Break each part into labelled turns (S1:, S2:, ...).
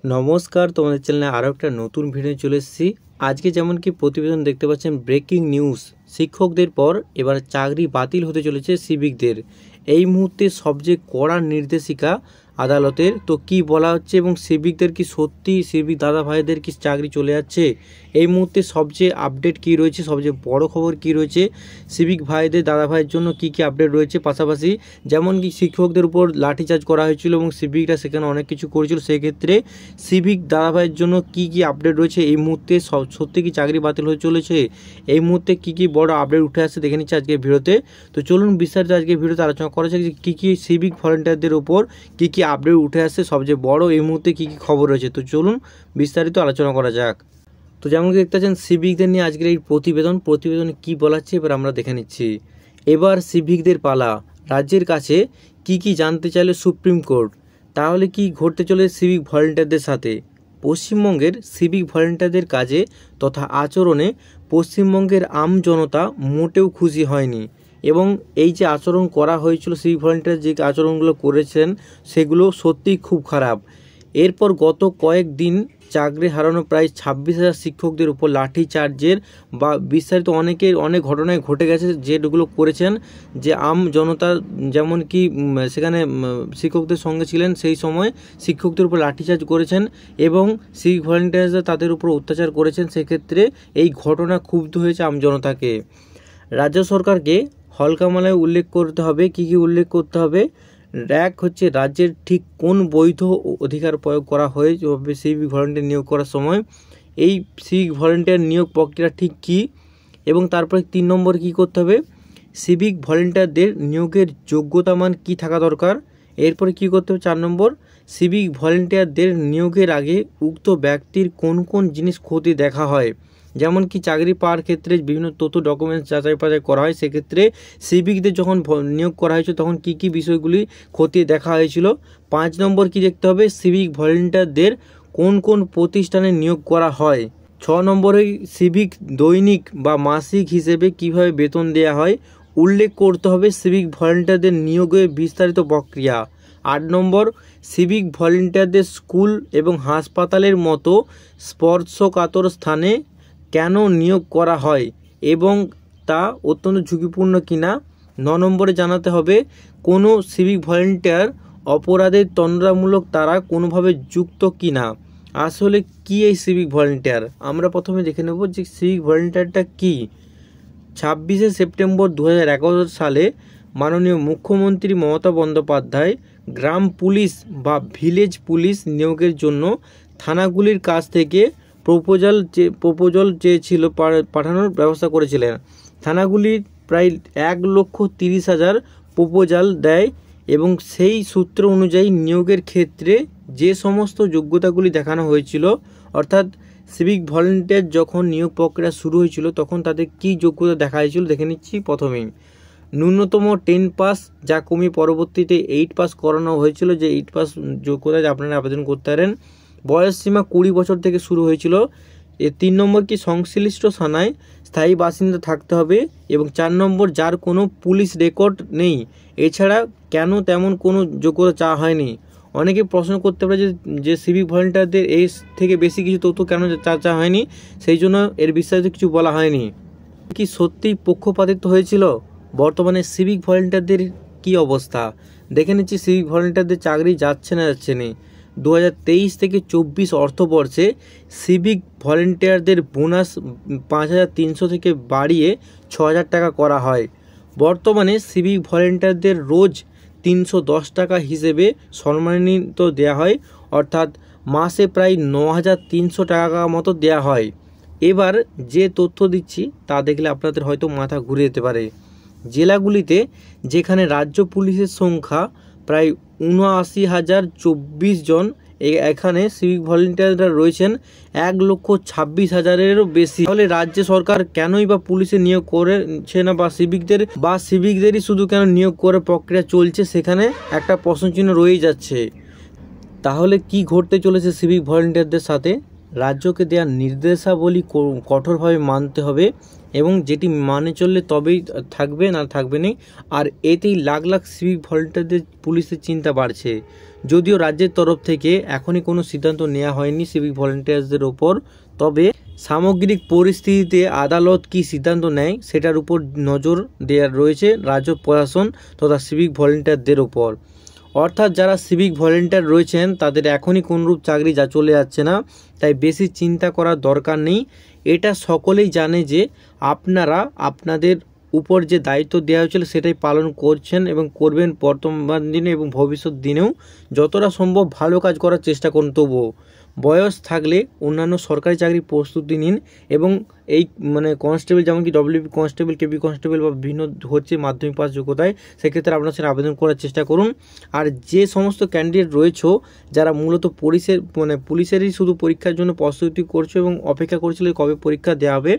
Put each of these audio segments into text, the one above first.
S1: নমস্কার, তোমাদের চ্যানেলে আরও একটা নতুন ভিডিও চলে এসেছি। আজকে যেমন কি প্রতিবেদন দেখতে পাচ্ছেন, ব্রেকিং নিউজ, শিক্ষকদের পর এবার চাকরি বাতিল হতে চলেছে সিভিকদের। এই মুহূর্তে সবচেয়ে কড়া নির্দেশিকা আদালতের। তো কি বলা হচ্ছে এবং সিভিকদের কি সত্যি, সিভিক দাদা ভাইদের কি চাকরি চলে যাচ্ছে? এই মুহূর্তে সবচেয়ে আপডেট কি রয়েছে, সবচেয়ে বড় খবর কি রয়েছে, সিভিক ভাইদের দাদা ভাইয়ের জন্য কি কি আপডেট রয়েছে, পাশাপাশি যেমন কি শিক্ষকদের উপর লাঠিচার্জ করা হয়েছিল এবং সিভিকরা সেখানে অনেক কিছু করেছিল, সেক্ষেত্রে সিভিক দাদা ভাইয়ের জন্য কি কি আপডেট রয়েছে, এই মুহূর্তে সত্যি কি চাকরি বাতিল হয়ে চলেছে, এই মুহূর্তে কি কি বড় আপডেট উঠে আসছে দেখে নিচ্ছে আজকের ভিডিওতে। তো চলুন বিস্তারিত আজকের ভিডিওতে আলোচনা করা যাক যে কী কী সিভিক ভলেন্টিয়ারদের উপর কী কী আপডেট উঠে আসছে, সবচেয়ে বড় এই মুহূর্তে কী কী খবর রয়েছে। তো চলুন বিস্তারিত আলোচনা করা যাক। তো যেমন কি দেখতে পাচ্ছেন, সিভিকদের নিয়ে আজকের এই প্রতিবেদনে কী বলা হচ্ছে এবার আমরা দেখে নিচ্ছি। এবার সিভিকদের পালা, রাজ্যের কাছে কি কি জানতে চাইলে সুপ্রিম কোর্ট। তাহলে কি ঘটতে চলে সিভিক ভলেন্টিয়ারদের সাথে? পশ্চিমবঙ্গের সিভিক ভলেন্টিয়ারদের কাজে তথা আচরণে পশ্চিমবঙ্গের জনতা মোটেও খুশি হয়নি এবং এই যে আচরণ করা হয়েছিল, সিভিক ভলেন্টিয়ার যে আচরণগুলো করেছেন সেগুলো সত্যিই খুব খারাপ। এরপর গত কয়েকদিন চাকরি হারানো প্রায় 26,000 শিক্ষকদের উপর লাঠিচার্জের বা বিস্তারিত অনেক ঘটনায় ঘটে গেছে, যেগুলো করেছেন যে জনতা, যেমন কি সেখানে শিক্ষকদের সঙ্গে ছিলেন সেই সময় শিক্ষকদের উপর লাঠিচার্জ করেছেন এবং সিভিক ভলেন্টিয়ার্সরা তাদের উপর অত্যাচার করেছেন। সেক্ষেত্রে এই ঘটনা ক্ষুব্ধ হয়েছে জনতাকে। রাজ্য সরকারকে হলফনামায় উল্লেখ করতে হবে। কি কি উল্লেখ করতে হবে? এক হচ্ছে রাজ্যের ঠিক কোন বৈধ অধিকার প্রয়োগ করা হয়েছে সিভিক ভলেন্টিয়ার নিয়োগ করার সময়, এই সিভিক ভলেন্টিয়ার নিয়োগ প্রক্রিয়া ঠিক কী, এবং তারপরে 3 নম্বর কী করতে হবে, সিভিক ভলেন্টিয়ারদের নিয়োগের যোগ্যতা মান কী থাকা দরকার। এরপরে কী করতে হবে 4 নম্বর, সিভিক ভলেন্টিয়ারদের নিয়োগের আগে উক্ত ব্যক্তির কোন কোন জিনিস খতিয়ে দেখা হয়, যেমন কি চাকরি পাওয়ার ক্ষেত্রে বিভিন্ন তথ্য ডকুমেন্টস যাচাই বাছাই করা হয়। সেক্ষেত্রে সিভিকদের যখন নিয়োগ করা হয়েছিল তখন কি কি বিষয়গুলি খতিয়ে দেখা হয়েছিল। 5 নম্বর কি দেখতে হবে, সিভিক ভলেন্টিয়ারদের কোন কোন প্রতিষ্ঠানে নিয়োগ করা হয়। 6 নম্বরে সিভিক দৈনিক বা মাসিক হিসেবে কিভাবে বেতন দেওয়া হয় উল্লেখ করতে হবে সিভিক ভলেন্টিয়ারদের নিয়োগের বিস্তারিত প্রক্রিয়া। 8 নম্বর, সিভিক ভলেন্টিয়ারদের স্কুল এবং হাসপাতালের মতো স্পর্শকাতর স্থানে কেন নিয়োগ করা হয় এবং তা অত্যন্ত ঝুঁকিপূর্ণ কিনা। 9 নম্বরে জানাতে হবে কোনো সিভিক ভলেন্টিয়ার অপরাধের তদন্তমূলক তারা কোনোভাবে যুক্ত কিনা। আসলে কি এই সিভিক ভলেন্টিয়ার, আমরা প্রথমে দেখে নেব যে সিভিক ভলেন্টিয়ারটা কি। 26শে সেপ্টেম্বর 2011 সালে মাননীয় মুখ্যমন্ত্রী মমতা বন্দ্যোপাধ্যায় গ্রাম পুলিশ বা ভিলেজ পুলিশ নিয়োগের জন্য থানাগুলির কাছ থেকে প্রপোজাল চেয়েছিল পাঠানোর ব্যবস্থা করেছিলেন। থানাগুলি প্রায় 1,30,000 প্রপোজাল দেয় এবং সেই সূত্র অনুযায়ী নিয়োগের ক্ষেত্রে যে সমস্ত যোগ্যতাগুলি দেখানো হয়েছিল, অর্থাৎ সিভিক ভলেন্টিয়ার যখন নিয়োগ প্রক্রিয়া শুরু হয়েছিল তখন তাদের কী যোগ্যতা দেখা হয়েছিল দেখে নিচ্ছি। প্রথমেই ন্যূনতম 10 পাস, যা কমিয়ে পরবর্তীতে 8 পাস করানো হয়েছিল, যে 8 পাস যোগ্যতায় আপনারা আবেদন করতে পারেন। বয়স সীমা 20 বছর থেকে শুরু হয়েছিল। 3 নম্বর কি সংশ্লিষ্ট থানায় স্থায়ী বাসিন্দা থাকতে হবে এবং 4 নম্বর যার কোনো পুলিশ রেকর্ড নেই। এছাড়া কেন তেমন কোনো যোগ্যতা চাওয়া হয়নি। অনেকে প্রশ্ন করতে পারে যে সিভিক ভলেন্টিয়ারদের এই থেকে বেশি কিছু তথ্য কেন চাওয়া হয়নি, সেই জন্য এর বিস্তারিত কিছু বলা হয়নি। কি সত্যিই পক্ষপাতিত্ব হয়েছিল? বর্তমানে সিভিক ভলেন্টিয়ারদের কি অবস্থা দেখে নিচ্ছি। সিভিক ভলেন্টিয়ারদের চাকরি যাচ্ছে না 2023 থেকে 24 অর্থবর্ষে সিভিক ভলেন্টিয়ারদের বোনাস 5,300 থেকে বাড়িয়ে 6,000 টাকা করা হয়। বর্তমানে সিভিক ভলেন্টিয়ারদের রোজ 310 টাকা হিসেবে সম্মানিত দেওয়া হয়, অর্থাৎ মাসে প্রায় 9,300 টাকা মতো দেওয়া হয়। এবার যে তথ্য দিচ্ছি তা দেখলে আপনাদের হয়তো মাথা ঘুরে যেতে পারে। জেলাগুলিতে যেখানে রাজ্য পুলিশের সংখ্যা প্রায় 79,024 জন, এখানে সিভিক ভলেন্টিয়াররা রয়েছেন 1,26,000-এরও বেশি। তাহলে রাজ্য সরকার কেনই বা পুলিশে নিয়োগ করেছে না, বা সিভিকদেরই শুধু কেন নিয়োগ করে প্রক্রিয়া চলছে, সেখানে একটা প্রশ্নচিহ্ন রয়েই যাচ্ছে। তাহলে কি ঘটতে চলেছে সিভিক ভলেন্টিয়ারদের সাথে রাজ্যকে দেওয়া নির্দেশাবলী কঠোরভাবে মানতে হবে এবং যেটি মানে চললে তবেই থাকবে, না থাকবে না। আর এতেই লাখ লাখ সিভিক ভলেন্টিয়ারদের পুলিশের চিন্তা বাড়ছে। যদিও রাজ্যের তরফ থেকে এখনই কোনো সিদ্ধান্ত নেওয়া হয়নি সিভিক ভলেন্টিয়ার্সদের ওপর, তবে সামগ্রিক পরিস্থিতিতে আদালত কী সিদ্ধান্ত নেয় সেটার উপর নজর দেওয়ার রয়েছে রাজ্য প্রশাসন তথা সিভিক ভলেন্টিয়ারদের ওপর। অর্থাৎ যারা সিভিক ভলেন্টিয়ার রয়েছেন তাদের এখনই কোনরূপ চাকরি চলে যাচ্ছে না, তাই বেশি চিন্তা করার দরকার নেই। এটা সকলেই জানে যে আপনারা আপনাদের উপর যে দায়িত্ব দেওয়া হয়েছিল সেটাই পালন করছেন এবং করবেন বর্তমান দিনে এবং ভবিষ্যৎ দিনেও। যতটা সম্ভব ভালো কাজ করার চেষ্টা করুন। তবুও বয়স থাকলে অন্যান্য সরকারি চাকরির প্রস্তুতি নিন এবং এই কনস্টেবল, যেমন কি ডব্লিউপি কনস্টেবল, কেপি কনস্টেবল বা বিভিন্ন হচ্ছে মাধ্যমিক পাস যোগ্যতায়, সেক্ষেত্রে আপনার সেটা আবেদন করার চেষ্টা করুন। আর যে সমস্ত ক্যান্ডিডেট রয়েছে যারা মূলত পুলিশেরই শুধু পরীক্ষার জন্য প্রস্তুতি করছে এবং অপেক্ষা করছিল কবে পরীক্ষা দেওয়া হবে,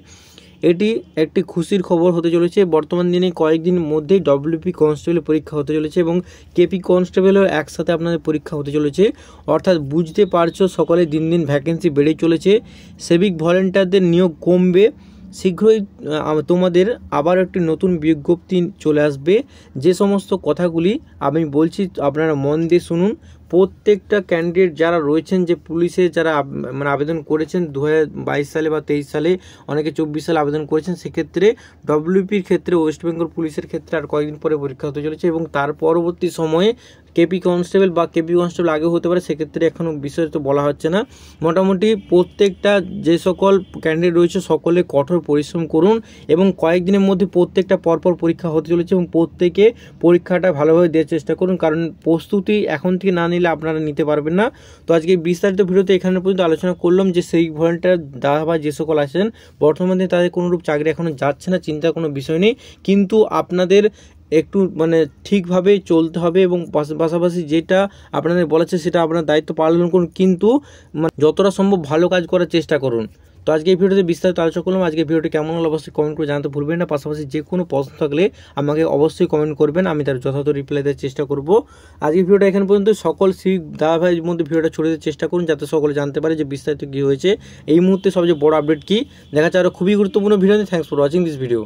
S1: এটি একটি খুশির খবর হতে চলেছে। বর্তমান দিনে কয়েকদিন মধ্যেই ডব্লিউপি কনস্টেবলের পরীক্ষা হতে চলেছে এবং কেপি কনস্টেবলেও একসাথে আপনাদের পরীক্ষা হতে চলেছে। অর্থাৎ বুঝতে পারছো সকলে দিন দিন ভ্যাকেন্সি বেড়ে চলেছে, সিভিক ভলেন্টিয়ারদের নিয়োগ কমবে। শীঘ্রই তোমাদের আবার একটি নতুন বিজ্ঞপ্তি চলে আসবে। যে সমস্ত কথাগুলি আমি বলছি আপনারা মন দিয়ে শুনুন। প্রত্যেকটা ক্যান্ডিডেট যারা রয়েছেন, যে পুলিশে যারা আবেদন করেছেন 2022 সালে বা 23 সালে, অনেকে 24 সালে আবেদন করেছেন, সেক্ষেত্রে ডব্লিউপির ক্ষেত্রে ওয়েস্ট বেঙ্গল পুলিশের ক্ষেত্রে আর কয়েকদিন পরে পরীক্ষা হতে চলেছে এবং তার পরবর্তী সময়ে কেপি কনস্টেবল বা কেপি কনস্টেবল আগেও হতে পারে, সেক্ষেত্রে এখনও বিস্তারিত বলা হচ্ছে না। মোটামুটি প্রত্যেকটা যে সকল ক্যান্ডিডেট রয়েছে সকলে কঠোর পরিশ্রম করুন এবং কয়েকদিনের মধ্যে প্রত্যেকটা পরপর পরীক্ষা হতে চলেছে এবং প্রত্যেকে পরীক্ষাটা ভালোভাবে দেওয়ার চেষ্টা করুন, কারণ প্রস্তুতি এখন থেকে না নিলে আপনারা নিতে পারবেন না। তো আজকে বিস্তারিত ভিডিওতে এখানে পর্যন্ত আলোচনা করলাম যে সেই ভলেন্টিয়ার দাদা বা যে সকল আছেন বর্তমানে তাদের কোনোরূপ চাকরি এখনও যাচ্ছে না, চিন্তার কোনো বিষয় নেই, কিন্তু আপনাদের একটু ঠিকভাবে চলতে হবে এবং পাশাপাশি যেটা আপনাদের বলেছে সেটা আপনার দায়িত্ব পালন করুন, কিন্তু যতটা সম্ভব ভালো কাজ করার চেষ্টা করুন। তো আজকে এই ভিডিওতে বিস্তারিত আলোচনা করলাম। আজকে ভিডিওটি কেমন হলো অবশ্যই কমেন্ট করে জানাতে ভুলবেন না। পাশাপাশি যে কোনো প্রশ্ন থাকলে আমাকে অবশ্যই কমেন্ট করবেন, আমি তার যথাযথ রিপ্লাই দেওয়ার চেষ্টা করব। আজকে ভিডিওটা এখানে পর্যন্ত। সকল সিভিক দাদা ভাইয়ের মধ্যে ভিডিওটা ছড়িয়ে দেওয়ার চেষ্টা করুন যাতে সকলে জানতে পারে যে বিস্তারিত কী হয়েছে, এই মুহূর্তে সবচেয়ে বড় আপডেট কী। দেখা যাচ্ছে আরও খুবই গুরুত্বপূর্ণ video. Thanks for watching this video.